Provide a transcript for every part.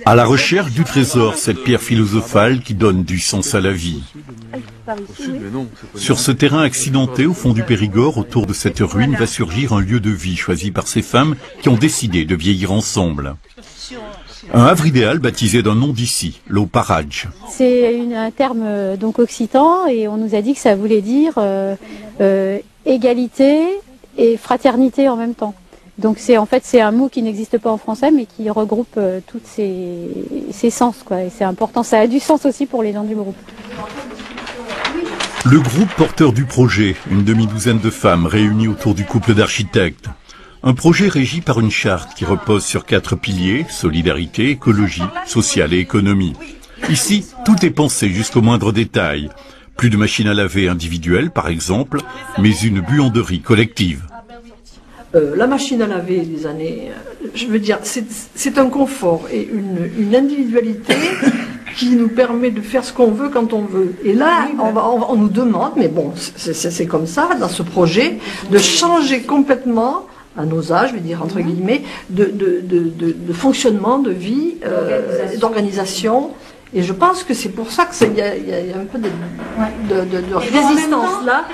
À la recherche du trésor, cette pierre philosophale qui donne du sens à la vie. Sur ce terrain accidenté au fond du Périgord, autour de cette ruine, va surgir un lieu de vie choisi par ces femmes qui ont décidé de vieillir ensemble. Un havre idéal baptisé d'un nom d'ici, l'Oparage. C'est un terme donc occitan et on nous a dit que ça voulait dire égalité et fraternité en même temps. Donc c'est un mot qui n'existe pas en français mais qui regroupe tous ces sens, quoi. Et c'est important, ça a du sens aussi pour les gens du groupe. Le groupe porteur du projet, une demi-douzaine de femmes réunies autour du couple d'architectes. Un projet régi par une charte qui repose sur 4 piliers, solidarité, écologie, sociale et économie. Ici, tout est pensé jusqu'au moindre détail. Plus de machines à laver individuelles, par exemple, mais une buanderie collective. La machine à laver des années, je veux dire, c'est un confort et une individualité qui nous permet de faire ce qu'on veut quand on veut. Et là, on nous demande, mais bon, c'est comme ça, dans ce projet, de changer complètement, à nos âges, je veux dire, entre guillemets, de fonctionnement, de vie, d'organisation. Et je pense que c'est pour ça qu'il y a un peu de résistance là.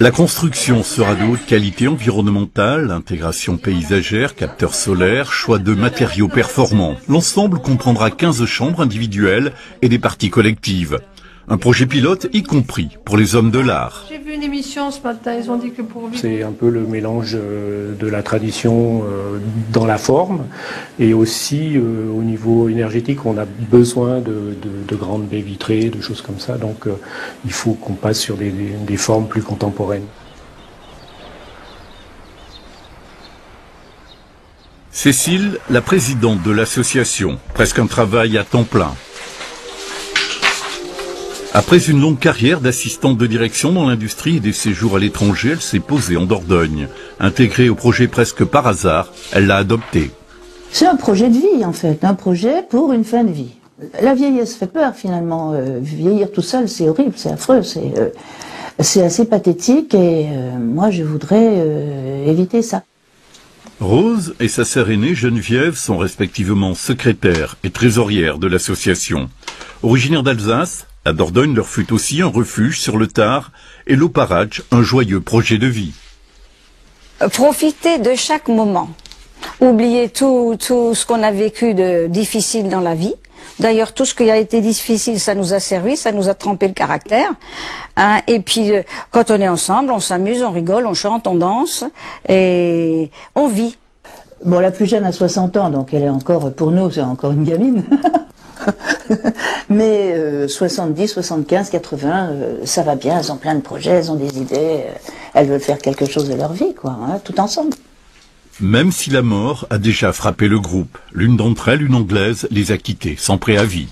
La construction sera de haute qualité environnementale, intégration paysagère, capteurs solaires, choix de matériaux performants. L'ensemble comprendra 15 chambres individuelles et des parties collectives. Un projet pilote, y compris pour les hommes de l'art. J'ai vu une émission ce matin, ils ont dit que pour vivre... C'est un peu le mélange de la tradition dans la forme et aussi au niveau énergétique, on a besoin de grandes baies vitrées, de choses comme ça, donc il faut qu'on passe sur des formes plus contemporaines. Cécile, la présidente de l'association, presque un travail à temps plein. Après une longue carrière d'assistante de direction dans l'industrie et des séjours à l'étranger, elle s'est posée en Dordogne. Intégrée au projet presque par hasard, elle l'a adopté. C'est un projet de vie en fait, un projet pour une fin de vie. La vieillesse fait peur finalement, vieillir tout seul c'est horrible, c'est affreux, c'est assez pathétique et moi je voudrais éviter ça. Rose et sa sœur aînée Geneviève sont respectivement secrétaires et trésorières de l'association. Originaires d'Alsace, la Dordogne leur fut aussi un refuge sur le tard et l'Oparage un joyeux projet de vie. Profiter de chaque moment. Oublier tout ce qu'on a vécu de difficile dans la vie. D'ailleurs, tout ce qui a été difficile, ça nous a servi, ça nous a trempé le caractère. Hein. Et puis, quand on est ensemble, on s'amuse, on rigole, on chante, on danse et on vit. Bon, la plus jeune a 60 ans, donc elle est encore, pour nous, c'est encore une gamine. Mais 70, 75, 80, ça va bien, elles ont plein de projets, elles ont des idées, elles veulent faire quelque chose de leur vie, quoi, hein, tout ensemble. Même si la mort a déjà frappé le groupe, l'une d'entre elles, une Anglaise, les a quittés sans préavis.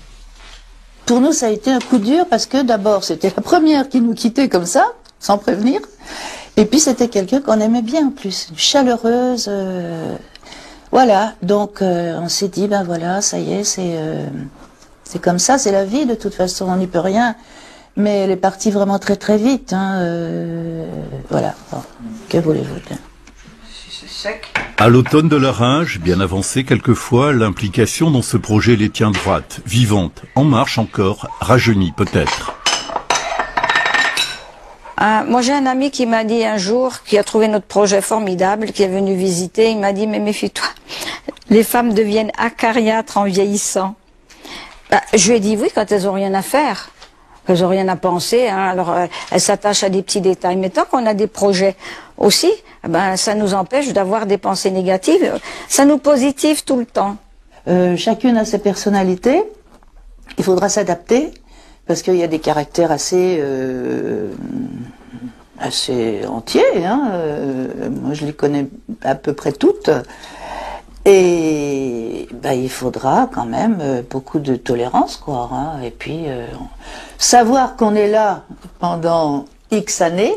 Pour nous, ça a été un coup dur parce que d'abord, c'était la première qui nous quittait comme ça, sans prévenir. Et puis, c'était quelqu'un qu'on aimait bien en plus, chaleureuse. Voilà, donc on s'est dit, ben voilà, ça y est, c'est comme ça, c'est la vie, de toute façon, on n'y peut rien. Mais elle est partie vraiment très très vite. Hein, voilà, bon, que voulez-vous? À l'automne de leur âge, bien avancé quelquefois, l'implication dans ce projet les tient droite, vivante, en marche encore, rajeunie peut-être. Moi j'ai un ami qui m'a dit un jour, qui a trouvé notre projet formidable, qui est venu visiter, il m'a dit mais méfie-toi, les femmes deviennent acariâtres en vieillissant. Je lui ai dit oui quand elles ont rien à faire, qu'elles ont rien à penser, hein, alors elles s'attachent à des petits détails, mais tant qu'on a des projets aussi, ça nous empêche d'avoir des pensées négatives, ça nous positive tout le temps. Chacune a ses personnalités, il faudra s'adapter, parce qu'il y a des caractères assez entiers, hein. Moi je les connais à peu près toutes, et il faudra quand même beaucoup de tolérance, quoi, hein. Et puis savoir qu'on est là pendant X années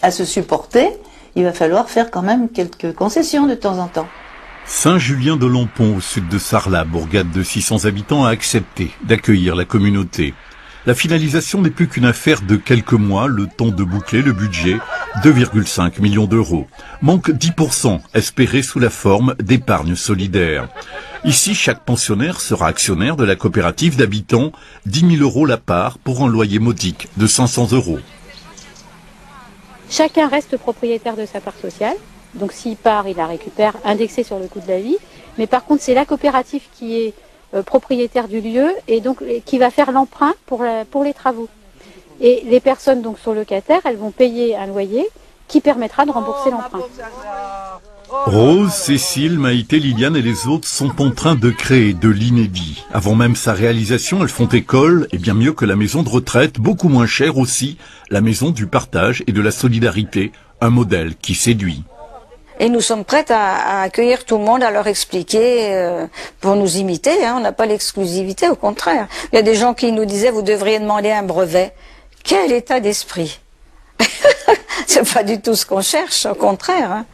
à se supporter, il va falloir faire quand même quelques concessions de temps en temps. Saint-Julien-de-Lompont, au sud de Sarlat, bourgade de 600 habitants, a accepté d'accueillir la communauté. La finalisation n'est plus qu'une affaire de quelques mois, le temps de boucler le budget, 2,5 millions d'euros. Manque 10% espéré sous la forme d'épargne solidaire. Ici, chaque pensionnaire sera actionnaire de la coopérative d'habitants, 10 000 euros la part pour un loyer modique de 500 euros. Chacun reste propriétaire de sa part sociale. Donc s'il part, il la récupère indexée sur le coût de la vie. Mais par contre, c'est la coopérative qui est propriétaire du lieu et donc qui va faire l'emprunt pour les travaux. Et les personnes donc sont locataires, elles vont payer un loyer qui permettra de rembourser l'emprunt. Rose, Cécile, Maïté, Liliane et les autres sont en train de créer de l'inédit. Avant même sa réalisation, elles font école, et bien mieux que la maison de retraite, beaucoup moins chère aussi, la maison du partage et de la solidarité, un modèle qui séduit. Et nous sommes prêtes à accueillir tout le monde, à leur expliquer pour nous imiter. Hein. On n'a pas l'exclusivité, au contraire. Il y a des gens qui nous disaient, vous devriez demander un brevet. Quel état d'esprit! C'est pas du tout ce qu'on cherche, au contraire. Hein.